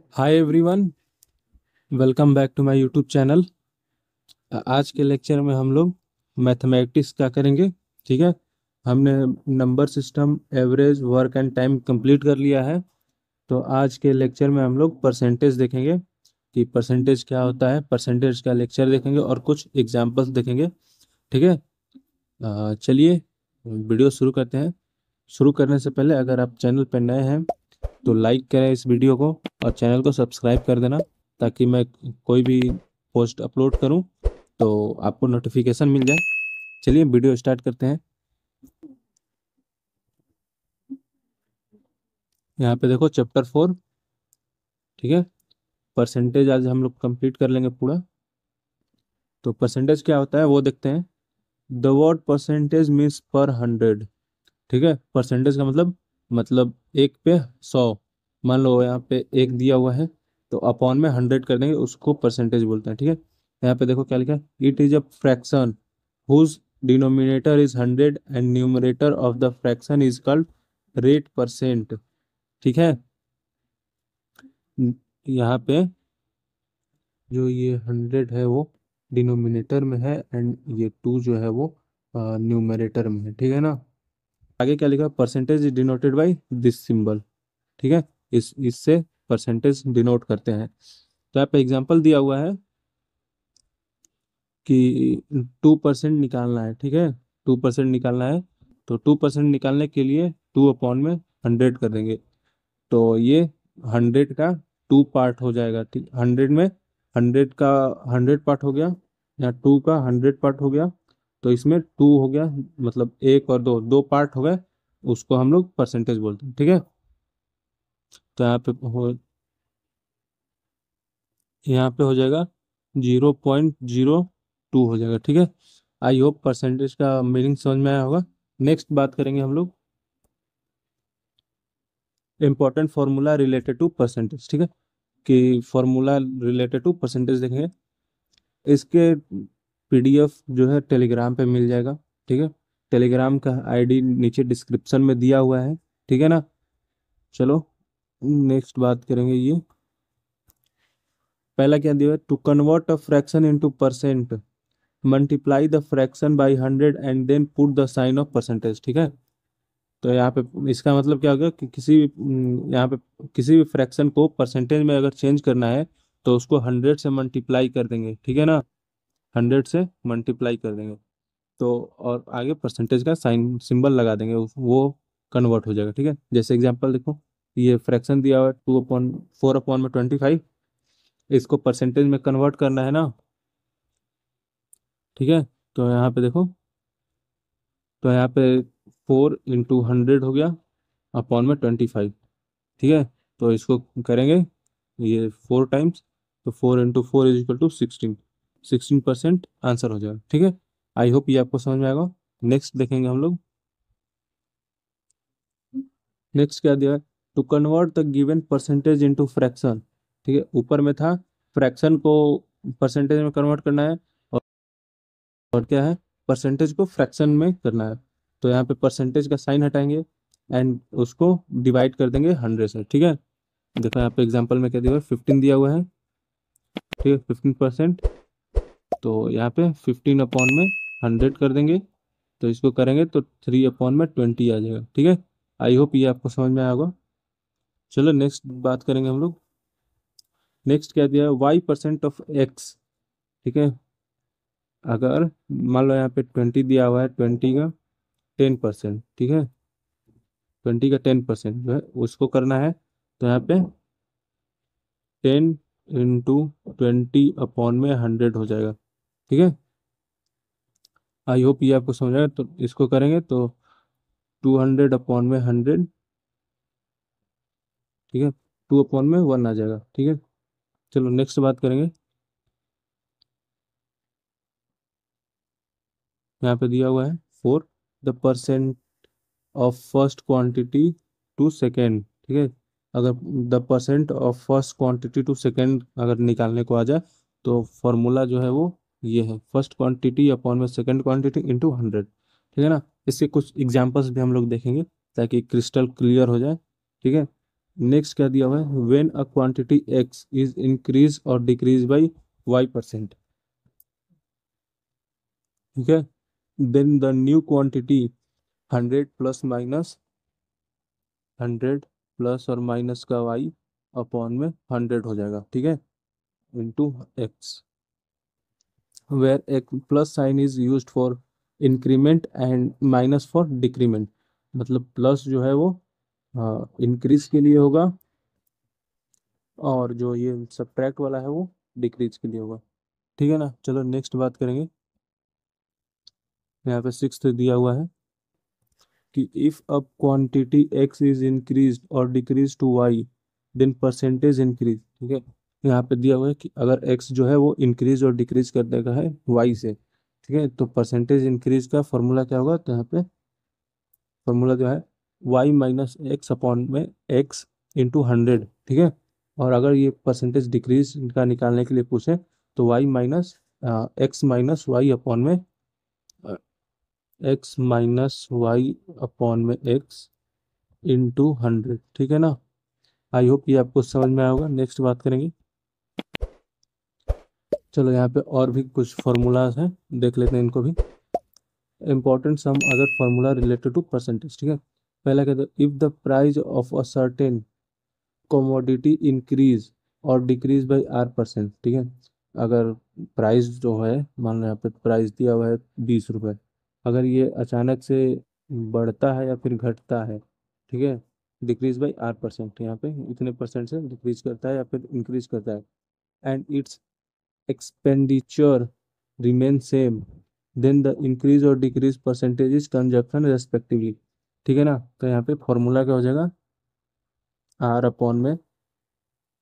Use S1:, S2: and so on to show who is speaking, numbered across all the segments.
S1: Hi everyone, welcome back to my YouTube channel. आज के lecture में हम लोग मैथमेटिक्स का करेंगे। ठीक है, हमने number system, average, work and time complete कर लिया है। तो आज के लेक्चर में हम लोग परसेंटेज देखेंगे कि परसेंटेज क्या होता है, परसेंटेज का लेक्चर देखेंगे और कुछ एग्जांपल्स देखेंगे। ठीक है, चलिए वीडियो शुरू करते हैं। शुरू करने से पहले अगर आप चैनल पर नए हैं तो लाइक करें इस वीडियो को और चैनल को सब्सक्राइब कर देना, ताकि मैं कोई भी पोस्ट अपलोड करूं तो आपको नोटिफिकेशन मिल जाए। चलिए वीडियो स्टार्ट करते हैं। यहाँ पे देखो चैप्टर 4। ठीक है, परसेंटेज आज हम लोग कंप्लीट कर लेंगे पूरा। तो परसेंटेज क्या होता है वो देखते हैं। द वर्ड परसेंटेज मीन्स पर 100। ठीक है, परसेंटेज का मतलब एक पे 100। मान लो यहाँ पे एक दिया हुआ है तो अपॉन में 100 कर देंगे, उसको परसेंटेज बोलते हैं। ठीक है, यहाँ पे देखो क्या लिखा है। It is a fraction whose denominator is 100 and numerator of the fraction is called rate percent. ठीक है, यहाँ पे जो ये 100 है वो डिनोमिनेटर में है एंड ये 2 जो है वो न्यूमरेटर में है। ठीक है ना। आगे क्या लिखा, percentage is denoted by this symbol. ठीक है, इससे परसेंटेज डिनोट करते हैं। तो यहाँ पे एग्जांपल दिया हुआ है कि 2% निकालना है। ठीक है, 2% निकालना है तो 2% निकालने के लिए 2/100 कर देंगे। तो ये 100 का 2 पार्ट हो जाएगा। ठीक, 100 में 100 का 100 पार्ट हो गया, या 2 का 100 पार्ट हो गया। तो इसमें 2 हो गया, मतलब एक और दो दो पार्ट हो गए, उसको हम लोग परसेंटेज बोलते हैं। ठीक है, तो यहाँ पे हो जाएगा 0.02 हो जाएगा। ठीक है, आई होप परसेंटेज का मीनिंग समझ में आया होगा। नेक्स्ट बात करेंगे हम लोग important formula related to percentage. ठीक है, कि फार्मूला रिलेटेड टू परसेंटेज देखेंगे। इसके पीडीएफ जो है टेलीग्राम पे मिल जाएगा। ठीक है, टेलीग्राम का आईडी नीचे डिस्क्रिप्शन में दिया हुआ है। ठीक है ना। चलो नेक्स्ट बात करेंगे। ये पहला क्या दिया है, to convert a fraction into percent multiply the fraction by 100 and then put the sign of percentage. ठीक है, तो यहाँ पे इसका मतलब क्या होगा कि यहाँ पे किसी भी फ्रैक्शन को परसेंटेज में अगर चेंज करना है तो उसको 100 से मल्टीप्लाई कर देंगे। ठीक है ना, 100 से मल्टीप्लाई कर देंगे तो और आगे परसेंटेज का साइन सिंबल लगा देंगे, वो कन्वर्ट हो जाएगा। ठीक है, जैसे एग्जांपल देखो, ये फ्रैक्शन दिया हुआ है 2/4/25। इसको परसेंटेज में कन्वर्ट करना है ना। ठीक है, तो यहाँ पे देखो, तो यहाँ पे 4 × 100 हो गया अपॉन में 25। ठीक है, तो इसको करेंगे ये 4 टाइम्स, तो 4 × 4 = 16। 16% आंसर हो जाएगा। ठीक है, आई होप ये आपको समझ में आएगा। नेक्स्ट देखेंगे हम लोग। नेक्स्ट क्या दिया है, to convert the given percentage into fraction. ठीक है, ऊपर में था फ्रैक्शन को परसेंटेज में कन्वर्ट करना है, और क्या है, परसेंटेज को फ्रैक्शन में करना है। तो यहाँ पे परसेंटेज का साइन हटाएंगे एंड उसको डिवाइड कर देंगे 100 से। ठीक है, देखो यहाँ पे एग्जांपल में क्या दिया हुआ है, 15 दिया हुआ है। ठीक है, 15%। तो यहाँ पे 15/100 कर देंगे, तो इसको करेंगे तो 3/20 आ जाएगा। ठीक है, आई होप ये आपको समझ में आया होगा। चलो नेक्स्ट बात करेंगे हम लोग। नेक्स्ट क्या दिया है, y% ऑफ x। ठीक है, अगर मान लो यहाँ पे 20 दिया हुआ है, 20 का 10%। ठीक है, 20 का 10% जो है उसको करना है। तो यहाँ पे 10 × 20/100 हो जाएगा। ठीक है, आई होप ये आपको समझ आएगा। तो इसको करेंगे तो 200/100। ठीक है, 2/1 आ जाएगा। ठीक है, चलो नेक्स्ट बात करेंगे। यहाँ पे दिया हुआ है for the percent of first quantity to second. ठीक है, अगर the percent of first quantity to second अगर निकालने को आ जाए तो फॉर्मूला जो है वो ये है, फर्स्ट क्वांटिटी अपॉन में सेकेंड क्वांटिटी इंटू 100। ठीक है ना, इसके कुछ एग्जांपल्स भी हम लोग देखेंगे ताकि क्रिस्टल क्लियर हो जाए। ठीक है, नेक्स्ट क्या दिया हुआ है, when a quantity x is increase और डिक्रीज बाई y%, ठीक है, देन द न्यू क्वांटिटी 100 का y अपॉन में 100 हो जाएगा, ठीक है, इंटू एक्स, वेयर एक plus sign is used for increment and minus for decrement, मतलब प्लस जो है वो इंक्रीज के लिए होगा और जो ये सब्ट्रैक्ट वाला है वो डिक्रीज के लिए होगा, ठीक है ना। चलो नेक्स्ट बात करेंगे। यहाँ पे सिक्स्थ दिया हुआ है कि if a quantity x is increase और decrease to y then percentage increase, ठीक है। यहाँ पे दिया हुआ है कि अगर एक्स जो है वो इंक्रीज और डिक्रीज करने का है वाई से, ठीक है, तो परसेंटेज इंक्रीज का फॉर्मूला क्या होगा, तो यहाँ पे फॉर्मूला जो है वाई माइनस एक्स अपॉन में एक्स इंटू 100, ठीक है। और अगर ये परसेंटेज डिक्रीज का निकालने के लिए पूछे तो y minus x minus y upon में एक्स माइनस वाई अपॉन में एक्स इंटू 100, ठीक है ना। आई होप ये आपको समझ में आया होगा। नेक्स्ट बात करेंगे। चलो यहाँ पे और भी कुछ फॉर्मूलाज हैं, देख लेते हैं इनको भी। Important some other formula related to percentage, ठीक है। पहला कहते हैं if the price of a certain commodity increase और डिक्रीज बाई R%, ठीक है। अगर प्राइस जो है, मान लो यहाँ पे प्राइस दिया हुआ है 20 रुपये, अगर ये अचानक से बढ़ता है या फिर घटता है, ठीक है, डिक्रीज बाई R%, यहाँ पे इतने परसेंट से डिक्रीज करता है या फिर इंक्रीज करता है, and it's expenditure remain same then the increase or decrease percentage is consumption respectively, ठीक है ना। तो यहाँ पे फॉर्मूला क्या हो जाएगा, R अपॉन में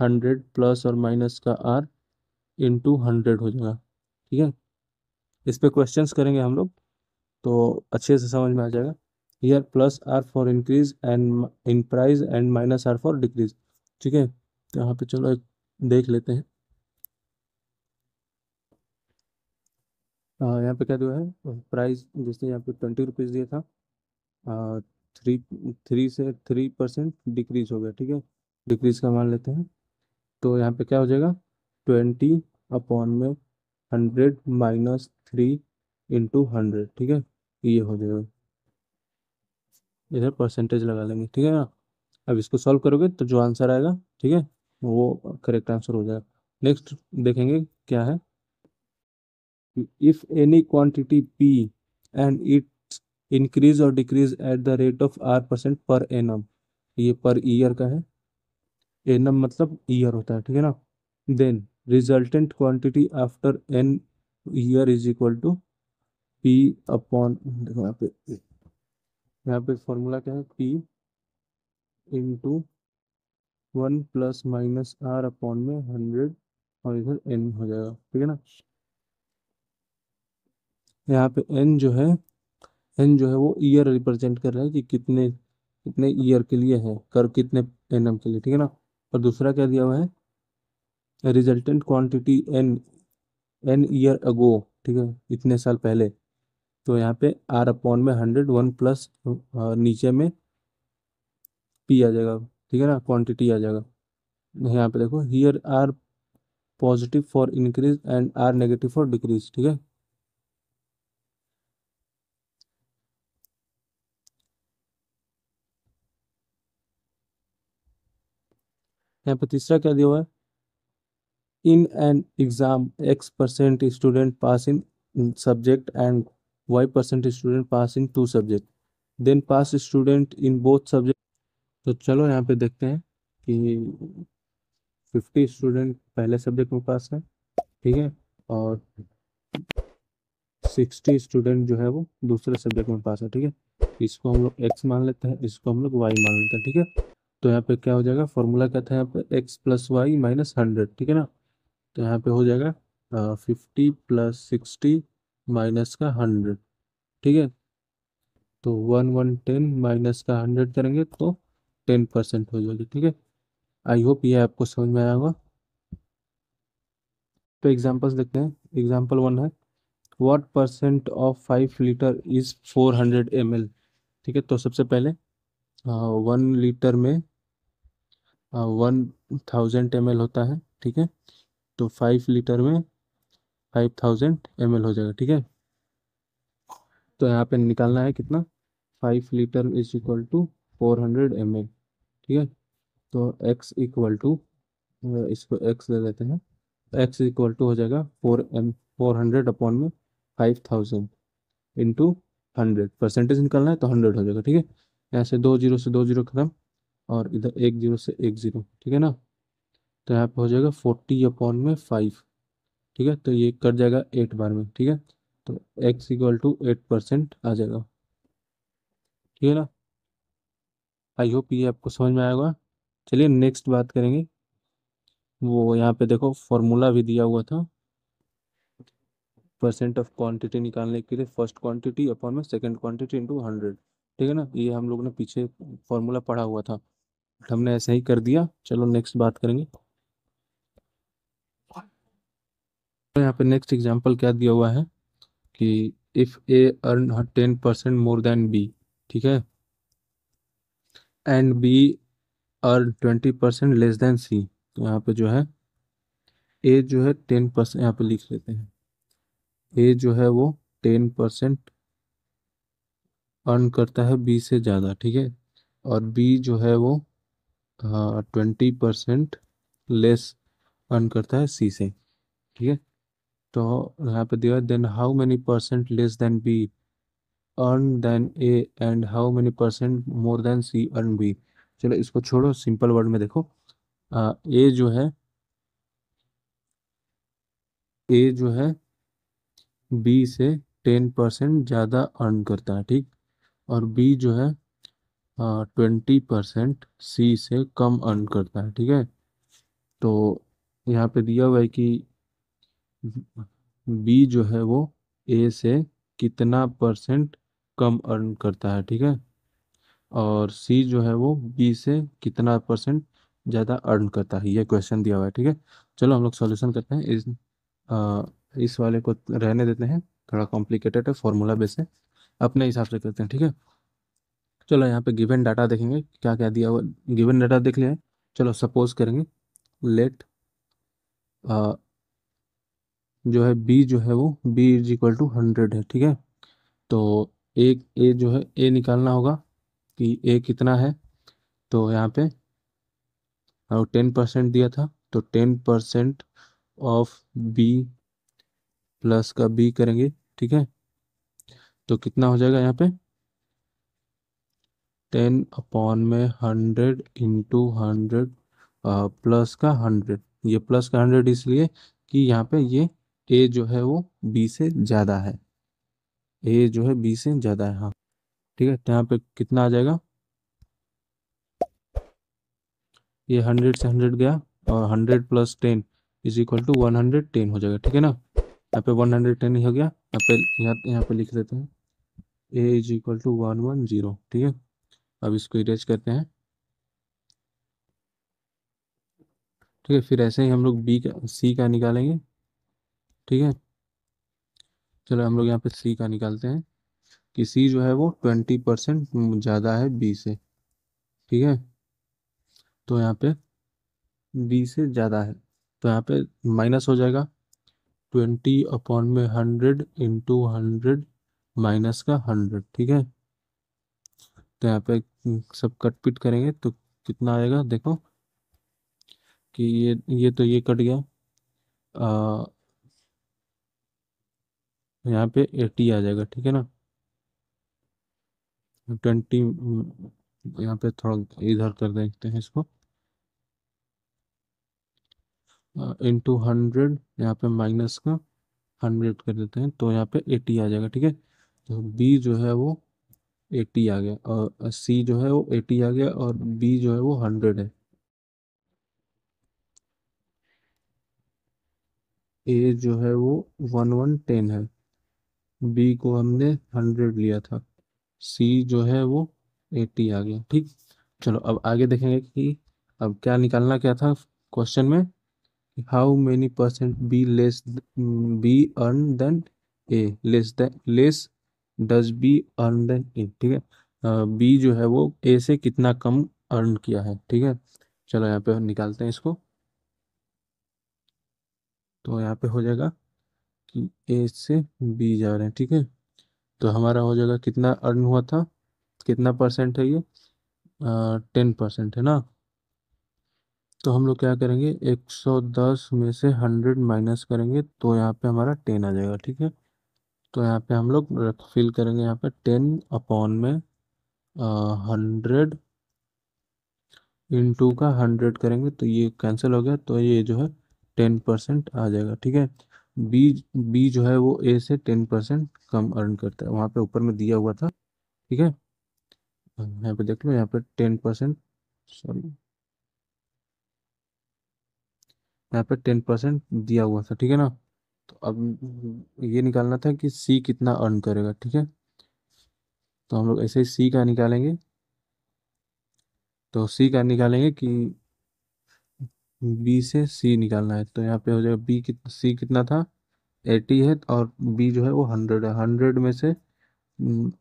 S1: 100 प्लस और माइनस का R इंटू 100 हो जाएगा, ठीक है। इस पे क्वेश्चंस करेंगे हम लोग तो अच्छे से समझ में आ जाएगा। Here plus R for increase and in price and minus R for decrease, ठीक है। तो यहाँ पे चलो एक देख लेते हैं। यहाँ पे क्या दिया है, प्राइस जैसे यहाँ पे 20 रुपीज़ दिया था, थ्री थ्री से 3% डिक्रीज हो गया, ठीक है, डिक्रीज का मान लेते हैं। तो यहाँ पे क्या हो जाएगा, 20 अपॉन में 100 माइनस 3 इंटू 100, ठीक है, ये हो जाएगा। इधर परसेंटेज लगा लेंगे, ठीक है ना। अब इसको सॉल्व करोगे तो जो आंसर आएगा, ठीक है, वो करेक्ट आंसर हो जाएगा। नेक्स्ट देखेंगे क्या है, if any quantity P and it increase और decrease at the rate of R% per annum, ये पर ईयर का है, एनम मतलब ईयर होता है, ठीक है ना। Then resultant quantity after n year is equal to P upon, देखो यहाँ पे फॉर्मूला क्या है, P into 1 plus minus R upon में 100 और इधर एन हो जाएगा, ठीक है ना। यहाँ पे एन जो है वो ईयर रिप्रेजेंट कर रहा है कि कितने कितने ईयर के लिए है, कर कितने एनम के लिए, ठीक है ना। और दूसरा क्या दिया हुआ है, resultant quantity n n year ago, ठीक है, इतने साल पहले। तो यहाँ पे R अपॉन में 100 1 प्लस नीचे में पी आ जाएगा, ठीक है ना, क्वांटिटी आ जाएगा। यहाँ पे देखो here R positive for increase and R negative for decrease, ठीक है। यहाँ पे तीसरा क्या दिया हुआ है, in an exam X% student pass in subject and Y% student pass in 2 subject, then pass student in both subject. तो चलो यहाँ पे देखते हैं कि 50 स्टूडेंट पहले सब्जेक्ट में पास है, ठीक है, और 60 स्टूडेंट जो है वो दूसरे सब्जेक्ट में पास है, ठीक है। इसको हम लोग एक्स मान लेते हैं, इसको हम लोग वाई मान लेते हैं, ठीक है। तो यहाँ पे क्या हो जाएगा, फॉर्मूला क्या था यहाँ पे, एक्स प्लस वाई माइनस 100, ठीक है ना। तो यहाँ पे हो जाएगा 50 प्लस 60 माइनस का 100, ठीक है। तो 1 1 10 माइनस का 100 करेंगे तो 10% हो जाएगी, ठीक है। आई होप ये आपको समझ में आया होगा। तो एग्जांपल्स देखते हैं। एग्जांपल 1 है, what percent of 5 litre is 400 ml, ठीक है। तो सबसे पहले 1 लीटर में 1000 ml होता है, ठीक है। तो 5 लीटर में 5000 ml हो जाएगा, ठीक है। तो यहाँ पे निकालना है कितना, 5 litre is equal to 400 ml, ठीक है। तो x इक्वल टू, इसको x ले लेते हैं, x इक्वल टू हो जाएगा 400 अपॉन में 5000 इंटू 100, परसेंटेज निकालना है तो 100 हो जाएगा, ठीक है। यहाँ से 2 जीरो से 2 जीरो खत्म, और इधर 1 जीरो से 1 जीरो, ठीक है ना। तो यहाँ पे हो जाएगा 40/5, ठीक है। तो ये कट जाएगा 8 बार में, ठीक है। तो x इक्वल टू 8% आ जाएगा, ठीक है ना। आई होप ये आपको समझ में आया होगा। चलिए नेक्स्ट बात करेंगे। वो यहाँ पे देखो फॉर्मूला भी दिया हुआ था, परसेंट ऑफ क्वांटिटी निकालने के लिए फर्स्ट क्वांटिटी अपॉन में सेकंड क्वांटिटी इंटू 100, ठीक है ना। ये हम लोग ने पीछे फॉर्मूला पढ़ा हुआ था, हमने ऐसे ही कर दिया। चलो नेक्स्ट बात करेंगे। तो यहाँ पे नेक्स्ट एग्जांपल क्या दिया हुआ है कि if A earn 10% more than B, ठीक है, and B earn 20% less than C. तो यहाँ पे जो है ए जो है 10%, यहाँ पे लिख लेते हैं, ए जो है वो 10% अर्न करता है बी से ज़्यादा, ठीक है। और बी जो है वो 20% लेस अर्न करता है सी से, ठीक है। तो यहाँ पे दिया, then how many percent less than B earn than A and how many percent more than C earn B. चलो इसको छोड़ो, सिंपल वर्ड में देखो, ए जो है, ए जो है बी से 10% ज़्यादा अर्न करता है, ठीक। और बी जो है 20% सी से कम अर्न करता है, ठीक है। तो यहाँ पे दिया हुआ है कि बी जो है वो ए से कितना परसेंट कम अर्न करता है, ठीक है। और सी जो है वो बी से कितना परसेंट ज़्यादा अर्न करता है, ये क्वेश्चन दिया हुआ है, ठीक है। चलो हम लोग सॉल्यूशन करते हैं। आ, इस वाले को रहने देते हैं, थोड़ा कॉम्प्लिकेटेड है, फॉर्मूला बेस है, अपने हिसाब से करते हैं, ठीक है। चलो यहाँ पे गिवन डाटा देखेंगे क्या क्या दिया हुआ, गिवन डाटा देख लिया है। चलो सपोज करेंगे, लेट जो है बी जो है वो बी इज इक्वल टू 100 है, ठीक है। तो एक ए जो है ए निकालना होगा कि ए कितना है। तो यहाँ पे 10% दिया था, तो 10% ऑफ बी प्लस का बी करेंगे, ठीक है। तो कितना हो जाएगा यहाँ पे, 10/100 इंटू 100 प्लस का 100। ये प्लस का 100 इसलिए कि यहाँ पे ये ए जो है वो बी से ज़्यादा है, ए जो है बी से ज़्यादा है, हाँ, ठीक है। तो यहाँ पे कितना आ जाएगा, ये 100 से 100 गया, और 100 + 10 इज इक्वल टू 110 हो जाएगा, ठीक है ना। यहाँ पे 110 ही हो गया, यहाँ पे लिख देते हैं ए इज इक्वल टू 110, ठीक है। अब इसको इरेज करते हैं, ठीक है। फिर ऐसे ही हम लोग बी का सी का निकालेंगे, ठीक है। चलो हम लोग यहाँ पे सी का निकालते हैं कि सी जो है वो 20% ज़्यादा है बी से, ठीक है। तो यहाँ पे बी से ज़्यादा है, तो यहाँ पे माइनस हो जाएगा, 20/100 इंटू 100 माइनस का 100, ठीक है। तो यहाँ पे सब कट पिट करेंगे तो कितना आएगा देखो, कि ये तो ये कट गया, आ, यहाँ पे 80 आ जाएगा, ठीक है ना। 20, यहाँ पे थोड़ा इधर कर देखते हैं इसको, इंटू 100, यहाँ पे माइनस का 100 कर देते हैं, तो यहाँ पे 80 आ जाएगा, ठीक है। तो बी जो है वो 80 आ गया, और सी जो है वो 80 आ गया, और बी जो है वो 100 है। ए जो है वो 1110 है, बी को हमने 100 लिया था, सी जो है वो 80 आ गया, ठीक। चलो अब आगे देखेंगे कि अब क्या निकालना क्या था क्वेश्चन में, how many percent B less B earn than A, less does B earn than A, ठीक है। बी जो है वो ए से कितना कम अर्न किया है, ठीक है। चलो यहाँ पे निकालते हैं इसको। तो यहाँ पे हो जाएगा कि ए से बी जा रहे हैं, ठीक है। तो हमारा हो जाएगा कितना अर्न हुआ था, कितना परसेंट है ये, 10% है ना। तो हम लोग क्या करेंगे, 110 में से 100 माइनस करेंगे तो यहाँ पे हमारा 10 आ जाएगा, ठीक है। तो यहाँ पे हम लोग फिल करेंगे, यहाँ पे 10 अपॉन में 100 इंटू का 100 करेंगे तो ये कैंसिल हो गया, तो ये जो है 10% आ जाएगा, ठीक है। बी बी जो है वो ए से 10% कम अर्न करता है, वहाँ पे ऊपर में दिया हुआ था, ठीक है। यहाँ पे देख लो, यहाँ पे 10%, सॉरी, यहाँ पे 10% दिया हुआ था, ठीक है ना। तो अब ये निकालना था कि सी कितना अर्न करेगा, ठीक है। तो हम लोग ऐसे ही सी का निकालेंगे। तो सी का निकालेंगे कि बी से सी निकालना है, तो यहाँ पे हो जाएगा सी कितना था, 80 है, और बी जो है वो 100 है। 100 में से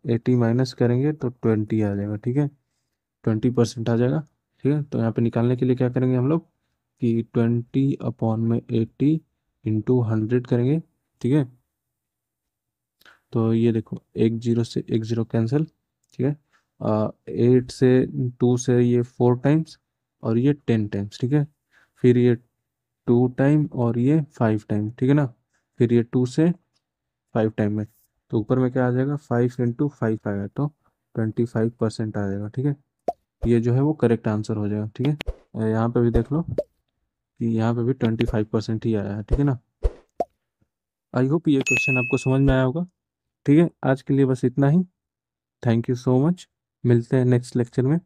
S1: 80 माइनस करेंगे तो 20 आ जाएगा, ठीक है। 20% आ जाएगा, ठीक है। तो यहाँ पे निकालने के लिए क्या करेंगे हम लोग कि 20 अपॉन में 80 इंटू 100 करेंगे, ठीक है। तो ये देखो, एक जीरो से एक जीरो कैंसिल, ठीक है। 8 से 2 से ये 4 टाइम्स, और ये 10 टाइम्स, ठीक है। फिर ये 2 टाइम और ये 5 टाइम, ठीक है ना। फिर ये 2 से 5 टाइम में, तो ऊपर में क्या आ जाएगा, 5 इंटू 5 आएगा, तो 25% आ जाएगा, ठीक है। ये जो है वो करेक्ट आंसर हो जाएगा, ठीक है। यहाँ पे भी देख लो कि यहाँ पे भी 25% ही आया है, ठीक है ना। आई होप ये क्वेश्चन आपको समझ में आया होगा, ठीक है। आज के लिए बस इतना ही। Thank you so much. मिलते हैं नेक्स्ट लेक्चर में।